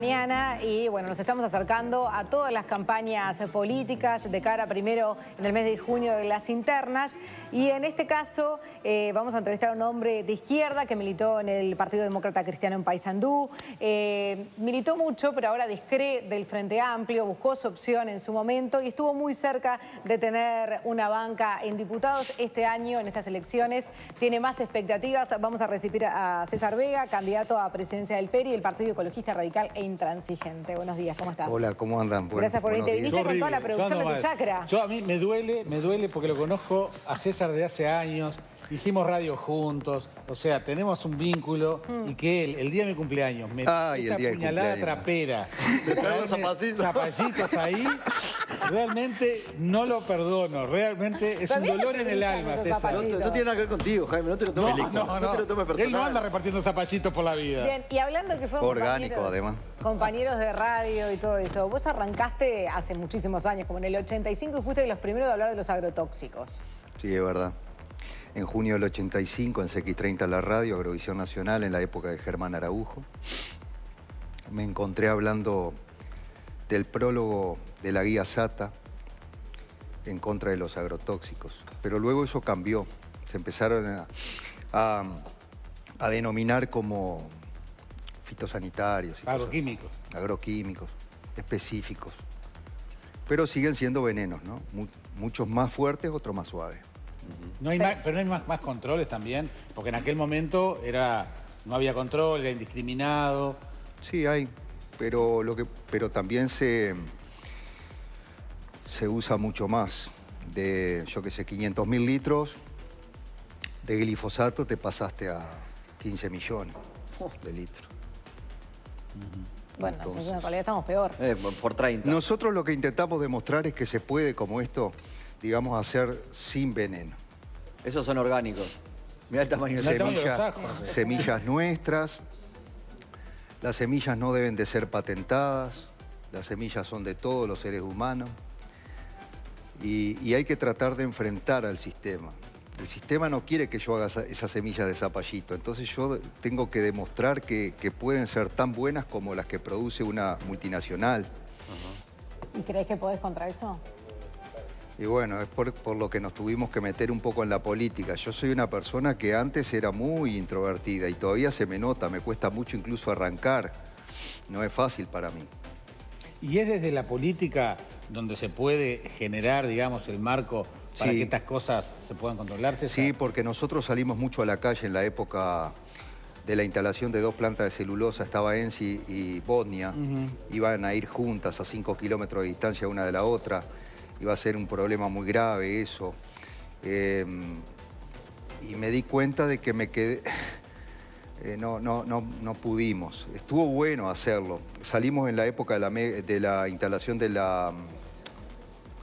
Mañana y bueno, nos estamos acercando a todas las campañas políticas de cara primero en el mes de junio de las internas y en este caso vamos a entrevistar a un hombre de izquierda que militó en el Partido Demócrata Cristiano en Paysandú, militó mucho pero ahora discre del Frente Amplio, buscó su opción en su momento y estuvo muy cerca de tener una banca en diputados. Este año en estas elecciones tiene más expectativas. Vamos a recibir a César Vega, candidato a presidencia del PERI, el Partido Ecologista Radical e Intransigente. Buenos días, ¿cómo estás? Hola, ¿cómo andan? Gracias por venirte. Viniste con toda la producción de tu chacra. A mí me duele porque lo conozco a César de hace años, hicimos radio juntos, o sea, tenemos un vínculo y que él, el día de mi cumpleaños, me esta puñalada trapera, zapallitos ahí, realmente no lo perdono, realmente es un dolor en el alma, César. No tiene nada que ver contigo, Jaime, no te lo tomes no te lo tomes personal. Él no anda repartiendo zapallitos por la vida. Bien, y hablando de que fueron orgánico, además. Compañeros de radio y todo eso, vos arrancaste hace muchísimos años, como en el 85, y fuiste de los primeros de hablar de los agrotóxicos. Sí, es verdad. En junio del 85, en CX30 La Radio, Agrovisión Nacional, en la época de Germán Araujo, me encontré hablando del prólogo de la guía SATA en contra de los agrotóxicos. Pero luego eso cambió. Se empezaron a denominar como fitosanitarios. Y agroquímicos. Agroquímicos, específicos. Pero siguen siendo venenos, ¿no? Muchos más fuertes, otros más suaves. No hay pero no hay más controles también, porque en aquel momento no había control, era indiscriminado. Sí, hay, pero también se usa mucho más. De, yo qué sé, 500.000 litros de glifosato te pasaste a 15 millones de litros. Bueno, entonces en realidad estamos peor. Por 30. Nosotros lo que intentamos demostrar es que se puede, como esto, digamos, hacer sin veneno. Esos son orgánicos. Mira el tamaño de semillas nuestras. Las semillas no deben de ser patentadas. Las semillas son de todos los seres humanos. Y hay que tratar de enfrentar al sistema. El sistema no quiere que yo haga esas semillas de zapallito. Entonces yo tengo que demostrar que pueden ser tan buenas como las que produce una multinacional. ¿Y crees que podés contra eso? Y bueno, es por lo que nos tuvimos que meter un poco en la política. Yo soy una persona que antes era muy introvertida y todavía se me nota, me cuesta mucho incluso arrancar. No es fácil para mí. ¿Y es desde la política donde se puede generar, digamos, el marco para que estas cosas se puedan controlar, César? Sí, porque nosotros salimos mucho a la calle en la época de la instalación de 2 plantas de celulosa. Estaba Ensi y Bosnia. Iban a ir juntas a 5 kilómetros de distancia una de la otra. Iba a ser un problema muy grave eso. Y me di cuenta de que me quedé... no pudimos. Estuvo bueno hacerlo. Salimos en la época de la instalación de la...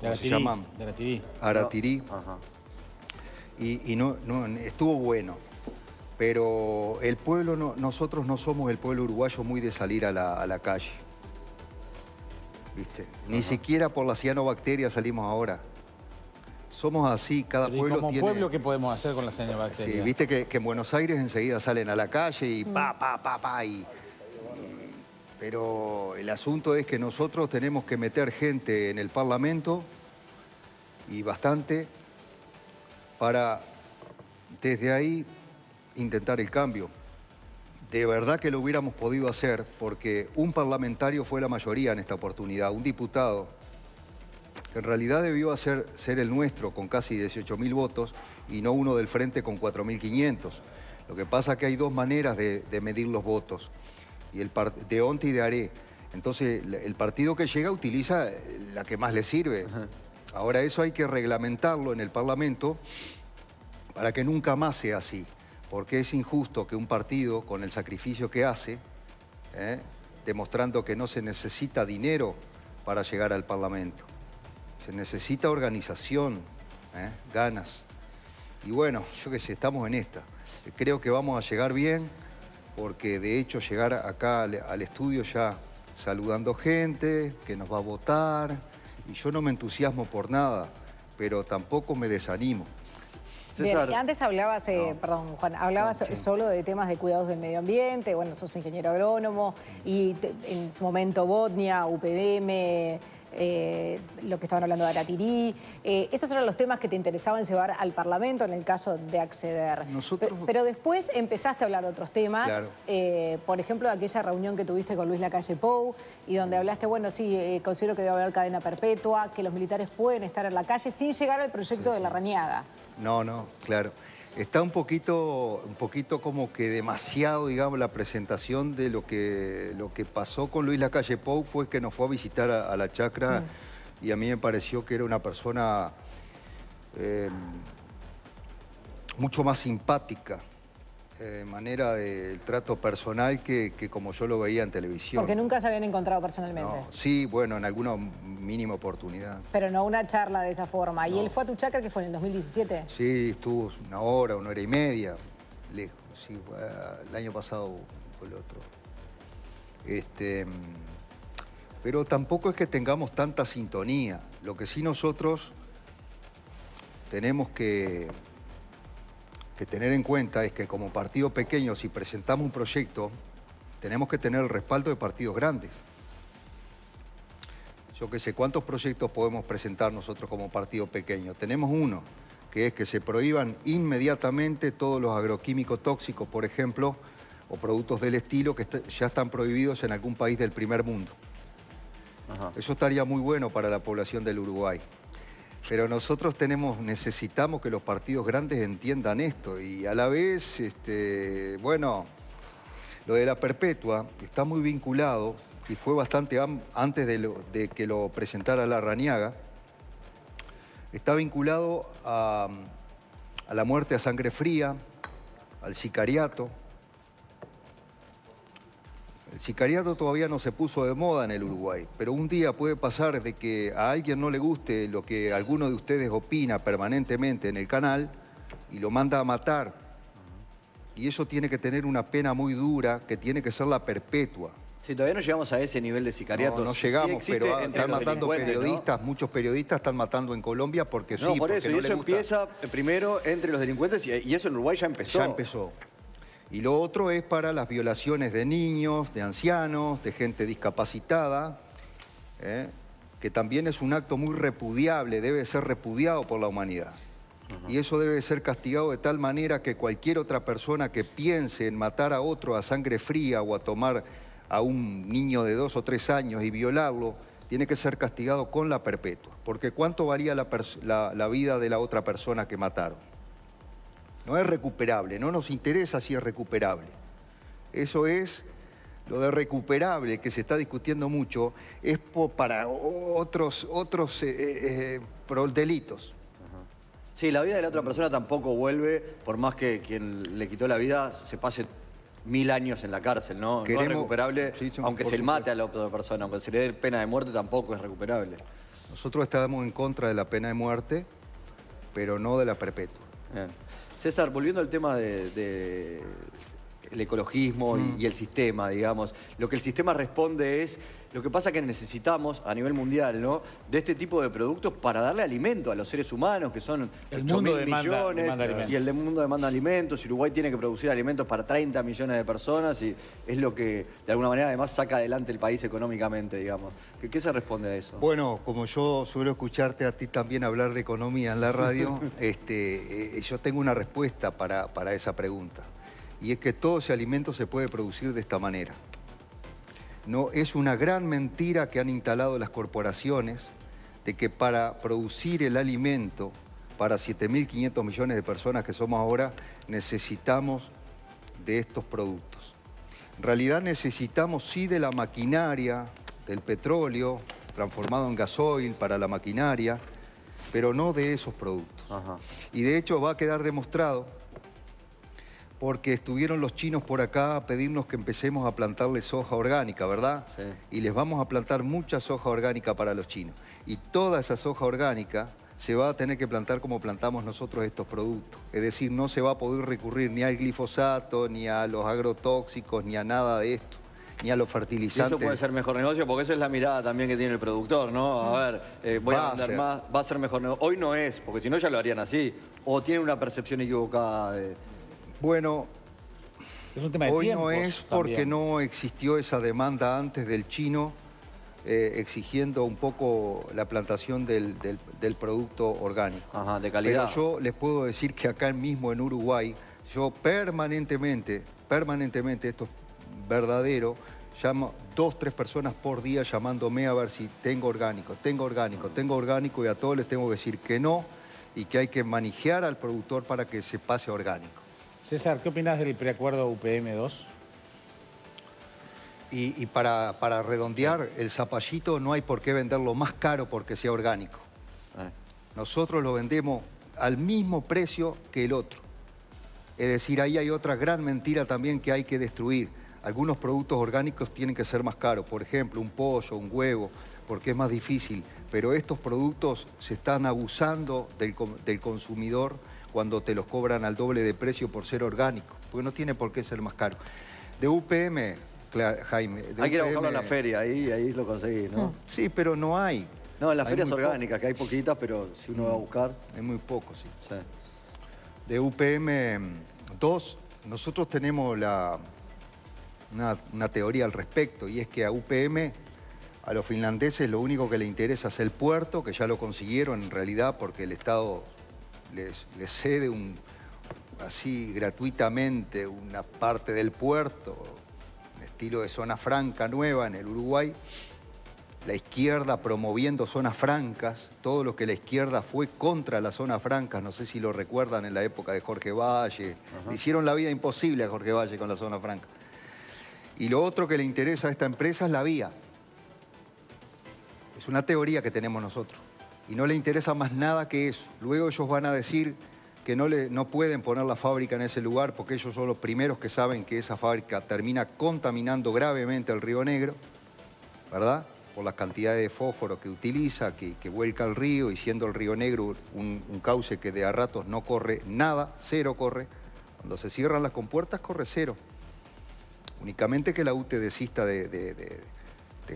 ¿Cómo se llama? De Aratirí. Aratirí. Y no, estuvo bueno. Pero el pueblo, nosotros no somos el pueblo uruguayo muy de salir a la calle. ¿Viste? Ni siquiera por la cianobacteria salimos ahora. Somos así, cada pueblo tiene... ¿Como pueblo qué podemos hacer con la cianobacteria? Sí, viste que en Buenos Aires enseguida salen a la calle y pero el asunto es que nosotros tenemos que meter gente en el Parlamento, y bastante, para desde ahí intentar el cambio. De verdad que lo hubiéramos podido hacer porque un parlamentario fue la mayoría en esta oportunidad, un diputado, que en realidad debió ser el nuestro con casi 18.000 votos y no uno del Frente con 4.500. Lo que pasa es que hay dos maneras de medir los votos, y de Onti y de Aré. Entonces el partido que llega utiliza la que más le sirve. Ahora eso hay que reglamentarlo en el Parlamento para que nunca más sea así. Porque es injusto que un partido, con el sacrificio que hace, demostrando que no se necesita dinero para llegar al Parlamento. Se necesita organización, ganas. Y bueno, yo qué sé, estamos en esta. Creo que vamos a llegar bien, porque de hecho llegar acá al estudio ya saludando gente que nos va a votar. Y yo no me entusiasmo por nada, pero tampoco me desanimo. Bien, antes hablabas, perdón, Juan, hablabas solo de temas de cuidados del medio ambiente, bueno, sos ingeniero agrónomo, y en su momento Botnia, UPM, lo que estaban hablando de Aratirí, esos eran los temas que te interesaban llevar al Parlamento en el caso de acceder. Pero después empezaste a hablar de otros temas, claro. Por ejemplo, de aquella reunión que tuviste con Luis Lacalle Pou, y donde hablaste, bueno, sí, considero que debe haber cadena perpetua, que los militares pueden estar en la calle sin llegar al proyecto de Larrañaga. No, claro. Está un poquito como que demasiado, digamos, la presentación de lo que pasó con Luis Lacalle Pou fue que nos fue a visitar a la chacra y a mí me pareció que era una persona mucho más simpática, de manera del trato personal que como yo lo veía en televisión. Porque nunca se habían encontrado personalmente. No, sí, bueno, en alguna mínima oportunidad. Pero no una charla de esa forma. No. ¿Y él fue a tu chacra que fue en el 2017? Sí, estuvo una hora y media, lejos. Sí, el año pasado fue el otro. Pero tampoco es que tengamos tanta sintonía. Lo que sí nosotros tenemos que tener en cuenta es que como partido pequeño, si presentamos un proyecto, tenemos que tener el respaldo de partidos grandes. Yo qué sé, ¿cuántos proyectos podemos presentar nosotros como partido pequeño? Tenemos uno, que es que se prohíban inmediatamente todos los agroquímicos tóxicos, por ejemplo, o productos del estilo que ya están prohibidos en algún país del primer mundo. Ajá. Eso estaría muy bueno para la población del Uruguay. Pero nosotros necesitamos que los partidos grandes entiendan esto y a la vez, bueno, lo de la perpetua está muy vinculado y fue bastante antes de que lo presentara Larrañaga, está vinculado a la muerte a sangre fría, al sicariato. El sicariato todavía no se puso de moda en el Uruguay, pero un día puede pasar de que a alguien no le guste lo que alguno de ustedes opina permanentemente en el canal y lo manda a matar. Y eso tiene que tener una pena muy dura, que tiene que ser la perpetua. Sí, todavía no llegamos a ese nivel de sicariato. No llegamos, sí, pero están matando periodistas, ¿no? Muchos periodistas están matando en Colombia porque no, sí, por eso, y eso empieza primero entre los delincuentes y eso en Uruguay ya empezó. Ya empezó. Y lo otro es para las violaciones de niños, de ancianos, de gente discapacitada, que también es un acto muy repudiable, debe ser repudiado por la humanidad. Y eso debe ser castigado de tal manera que cualquier otra persona que piense en matar a otro a sangre fría o a tomar a un niño de 2 o 3 años y violarlo, tiene que ser castigado con la perpetua. Porque ¿cuánto valía la vida de la otra persona que mataron? No es recuperable, no nos interesa si es recuperable. Eso es, lo de recuperable que se está discutiendo mucho, es para otros delitos. Sí, la vida de la otra persona tampoco vuelve, por más que quien le quitó la vida se pase 1000 años en la cárcel, ¿no? No es recuperable, sí, aunque se le mate a la otra persona, aunque se le dé pena de muerte tampoco es recuperable. Nosotros estamos en contra de la pena de muerte, pero no de la perpetua. Bien. César, volviendo al tema del ecologismo y el sistema, digamos, lo que el sistema responde es, lo que pasa que necesitamos a nivel mundial, ¿no?, de este tipo de productos para darle alimento a los seres humanos, que son 8.000 millones, y el mundo demanda alimentos, y Uruguay tiene que producir alimentos para 30 millones de personas, y es lo que, de alguna manera, además saca adelante el país económicamente, digamos. ¿Qué se responde a eso? Bueno, como yo suelo escucharte a ti también hablar de economía en la radio, yo tengo una respuesta para esa pregunta, y es que todo ese alimento se puede producir de esta manera. No, es una gran mentira que han instalado las corporaciones de que para producir el alimento para 7.500 millones de personas que somos ahora, necesitamos de estos productos. En realidad necesitamos sí de la maquinaria, del petróleo transformado en gasoil para la maquinaria, pero no de esos productos. Ajá. Y de hecho va a quedar demostrado porque estuvieron los chinos por acá a pedirnos que empecemos a plantarles soja orgánica, ¿verdad? Sí. Y les vamos a plantar mucha soja orgánica para los chinos. Y toda esa soja orgánica se va a tener que plantar como plantamos nosotros estos productos. Es decir, no se va a poder recurrir ni al glifosato, ni a los agrotóxicos, ni a nada de esto, ni a los fertilizantes. Y eso puede ser mejor negocio, porque esa es la mirada también que tiene el productor, ¿no? A ver, voy a vender más, va a ser mejor negocio. Hoy no es, porque si no ya lo harían así. ¿O tienen una percepción equivocada de...? Bueno, es un tema de hoy tiempos, no es porque también. no existió esa demanda antes del chino exigiendo un poco la plantación del producto orgánico. Ajá, de calidad. Pero yo les puedo decir que acá mismo en Uruguay, yo permanentemente, esto es verdadero, llamo 2, 3 personas por día llamándome a ver si tengo orgánico, y a todos les tengo que decir que no y que hay que manejar al productor para que se pase a orgánico. César, ¿qué opinás del preacuerdo UPM-2? Y para redondear, el zapallito no hay por qué venderlo más caro porque sea orgánico. Nosotros lo vendemos al mismo precio que el otro. Es decir, ahí hay otra gran mentira también que hay que destruir. Algunos productos orgánicos tienen que ser más caros. Por ejemplo, un pollo, un huevo, porque es más difícil. Pero estos productos se están abusando del consumidor cuando te los cobran al doble de precio por ser orgánico. Porque no tiene por qué ser más caro. De UPM... Jaime, hay que ir a buscarlo en la feria, ahí lo conseguís, ¿no? Sí, pero no hay. No, en las ferias orgánicas, que hay poquitas, pero si uno va a buscar... Hay muy poco, sí. De UPM 2, nosotros tenemos una teoría al respecto, y es que a UPM, a los finlandeses, lo único que les interesa es el puerto, que ya lo consiguieron en realidad, porque el Estado les cede así gratuitamente una parte del puerto, estilo de zona franca nueva en el Uruguay, la izquierda promoviendo zonas francas, todo lo que la izquierda fue contra las zonas francas, no sé si lo recuerdan en la época de Jorge Valle, le hicieron la vida imposible a Jorge Valle con la zona franca. Y lo otro que le interesa a esta empresa es la vía. Es una teoría que tenemos nosotros y no le interesa más nada que eso. Luego ellos van a decir que no pueden poner la fábrica en ese lugar porque ellos son los primeros que saben que esa fábrica termina contaminando gravemente el Río Negro, ¿verdad? Por las cantidades de fósforo que utiliza, que vuelca al río, y siendo el Río Negro un cauce que de a ratos no corre nada, cero corre. Cuando se cierran las compuertas corre cero. Únicamente que la UTE desista de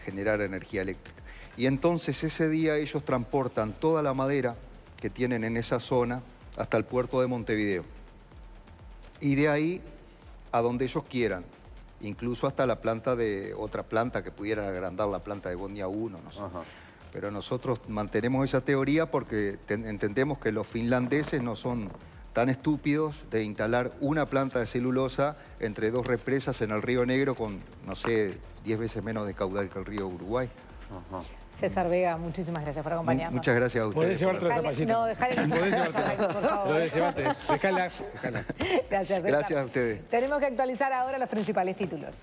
generar energía eléctrica. Y entonces ese día ellos transportan toda la madera que tienen en esa zona hasta el puerto de Montevideo. Y de ahí a donde ellos quieran, incluso hasta la planta de otra planta que pudieran agrandar la planta de Bondia 1, no sé. Pero nosotros mantenemos esa teoría porque entendemos que los finlandeses no son tan estúpidos de instalar una planta de celulosa entre 2 represas en el Río Negro con, no sé, 10 veces menos de caudal que el río Uruguay. César Vega, muchísimas gracias por acompañarnos. Muchas gracias a ustedes. Podés llevarte la zapallita. No, dejale el por favor. Podés llevarte. Dejala. Gracias, César. Gracias a ustedes. Tenemos que actualizar ahora los principales títulos.